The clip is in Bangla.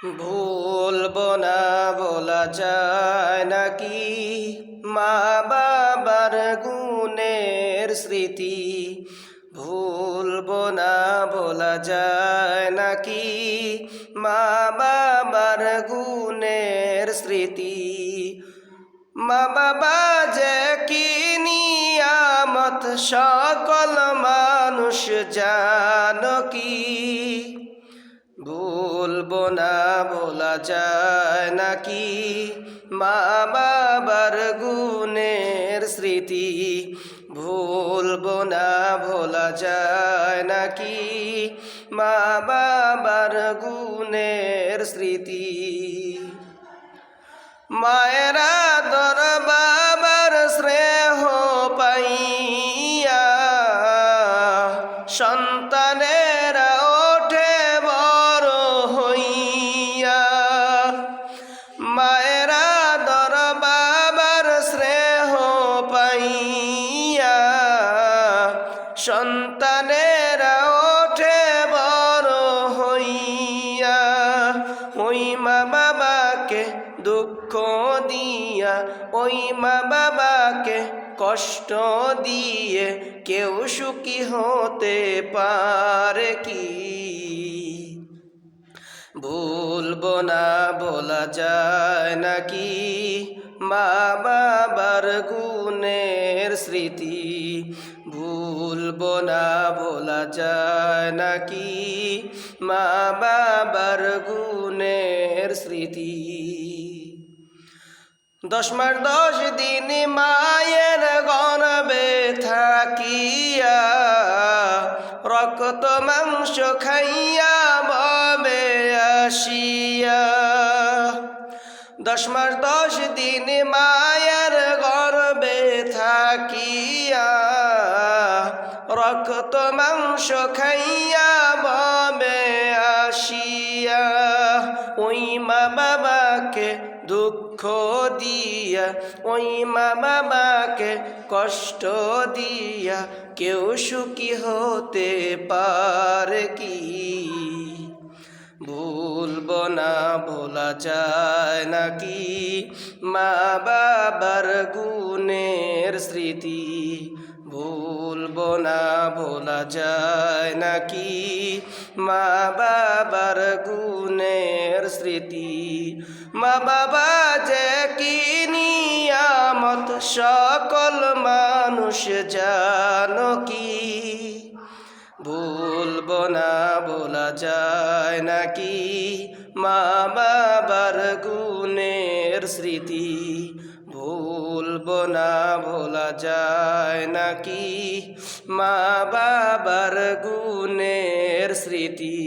ভুলবো না বলা যায় নাকি মা বাবার গুণের স্মৃতি। ভুলবো না বলা যায় নাকি মা বাবার গুণের স্মৃতি। মা বাবা যে কি নিয়ামত সকল মানুষ জানো কি। ভুলবো না বলা যায় নাকি মা বাবার গুণের স্মৃতি। ভুলবো না ভোলা যায় নাকি মা বাবার গুণের স্মৃতি। মায়েরা দর বাবার স্নেহ পাইয়া সন্তানেরা ওঠে বড় হইয়া। মায়েরা দর বাবার স্নেহ পাইয়া সন্তানেরা ওঠে বড় হইয়া। ওই মা বাবাকে দুঃখ দিয়া ওই মা বাবাকে কষ্ট দিয়ে কেউ সুখী হতে পারে কি। ভুলবো না বলা যায় নাকি মা বাবার গুণের স্মৃতি। ভুলবো না বলা যায় নাকি মা বাবার গুণের স্মৃতি। 10 মাস 10 দিন মায়ের গর্ভে থাকিয়া রক্ত মাংস খাইয়া ববে আসিয়া। 10 মাস 10 দিন মায়ের গর্ভে থাকিয়া রক্ত মাংস খাইয়া ববে আসিয়া। ওই মা বাবাকে দুঃখ দিয়া ওই মা বাবাকে কষ্ট দিয়া কেউ সুখী হতে পারে কি। ভুলবো না বলা যায় নাকি মা বাবার গুণের স্মৃতি। ভুলবো না বলা যায় নাকি মা বাবার গুণের স্মৃতি। মা বাবা যে কি নিয়ামত সকল মানুষ জানো কি। ভুলবো না বলা যায় নাকি মা বাবার গুণের স্মৃতি। ভুলবো না ভোলা যায় নাকি মা বাবার গুণের স্মৃতি।